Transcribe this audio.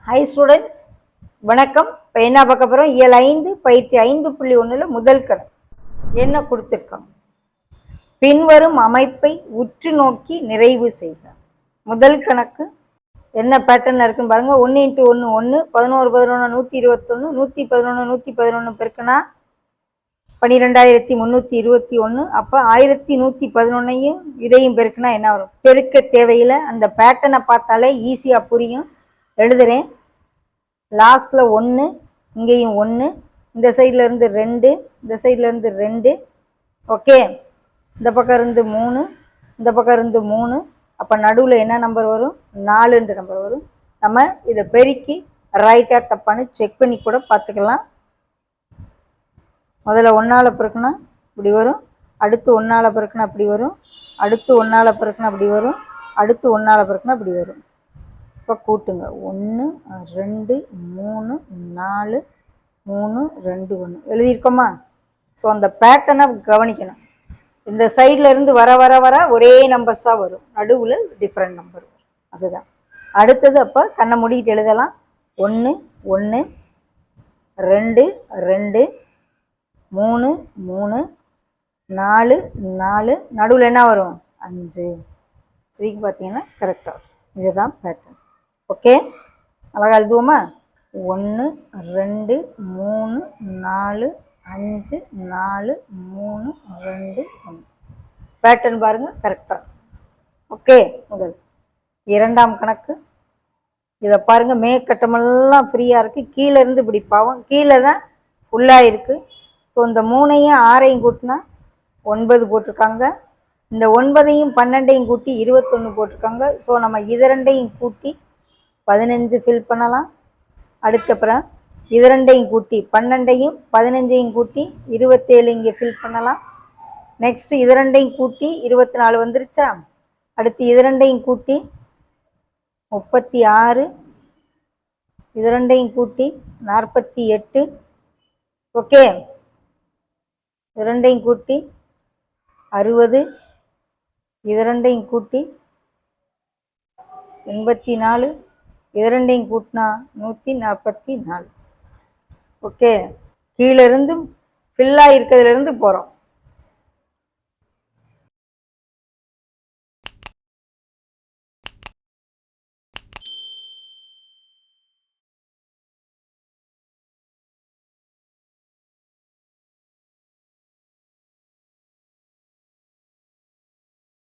Hi students, வணக்கம். இப்போ என்ன பார்க்க போகிறோம்? இயல் 5 பயிற்சி 5.1 முதல் கணக்கு என்ன கொடுத்துருக்கோம்? பின்வரும் அமைப்பை உற்று நோக்கி நிறைவு செய்க. முதல் கணக்கு என்ன பேட்டர்னில் இருக்குன்னு பாருங்க. 1 × 1 1, 11 11 121, 111 111 பெருக்குனா 12321. அப்போ 1111ஐயும் இதையும் பெருக்குனா என்ன வரும்? பெருக்க தேவையில்லை, அந்த பேட்டர்னை பார்த்தாலே ஈஸியாக புரியும். எழுதுகிறேன். லாஸ்ட்டில் 1, இங்கேயும் 1, இந்த சைடில் இருந்து 2, இந்த சைடில் இருந்து 2. ஓகே, இந்த பக்கம் இருந்து 3, இந்த பக்கம் இருந்து 3. அப்போ நடுவில் என்ன நம்பர் வரும்? 4ன்ற நம்பர் வரும். நம்ம இதை பெருக்கி ரைட்டாக தப்பான்னு செக் பண்ணி கூட பார்த்துக்கலாம். முதல்ல 1ஆல் பெருக்குனா இப்படி வரும், அடுத்து 1ஆல் பெருக்குனா இப்படி வரும், அடுத்து 1ஆல் பெருக்குனா இப்படி வரும், அடுத்து 1ஆல் பெருக்குனா இப்படி வரும். இப்போ கூட்டுங்க. 1 2 3 4 3 2 1 எழுதியிருக்கோமா? ஸோ அந்த பேட்டர்னை கவனிக்கணும். இந்த சைடில் இருந்து வர வர வர ஒரே நம்பர்ஸாக வரும், நடுவில் டிஃப்ரெண்ட் நம்பர் வரும். அதுதான் அடுத்தது. அப்போ கண்ணை மூடிக்கிட்டு எழுதலாம். 1 1 2 2 3 3 4 4, நடுவில் என்ன வரும்? 5. இதுக்கு பார்த்தீங்கன்னா கரெக்டாக வரும். இதுதான் பேட்டர்ன். ஓகே, அழகாக எழுதுவோமா? 1 2 3 4 5 4 3 2 1. பேட்டர்ன் பாருங்கள், கரெக்டாக. ஓகே, முதல். இரண்டாம் கணக்கு இதை பாருங்கள். மேற்கட்டமெல்லாம் ஃப்ரீயாக இருக்குது, கீழே இருந்து இப்படி பாவம் கீழே தான் ஃபுல்லாக இருக்குது. ஸோ இந்த 3ஐயும் 6ஐயும் கூட்டினா 9 போட்டிருக்காங்க. இந்த 9ஐயும் 12ஐயும் கூட்டி 21 போட்டிருக்காங்க. ஸோ நம்ம இது ரெண்டையும் கூட்டி 15 ஃபில் பண்ணலாம். அதுக்கப்புறம் இது ரெண்டையும் கூட்டி 12ஐயும் 15ஐயும் கூட்டி 27 இங்கே ஃபில் பண்ணலாம். நெக்ஸ்ட்டு இது ரெண்டையும் கூட்டி 24 வந்துருச்சா? அடுத்து இது ரெண்டையும் கூட்டி 36, இது ரெண்டையும் கூட்டி 48. ஓகே, இது ரெண்டையும் கூட்டி 60, இது ரெண்டையும் கூட்டி 84, இது ரெண்டையும் கூட்டினா 144. ஓகே, கீழே இருந்து ஃபில்லாக இருக்கிறதுலேருந்து போகிறோம்.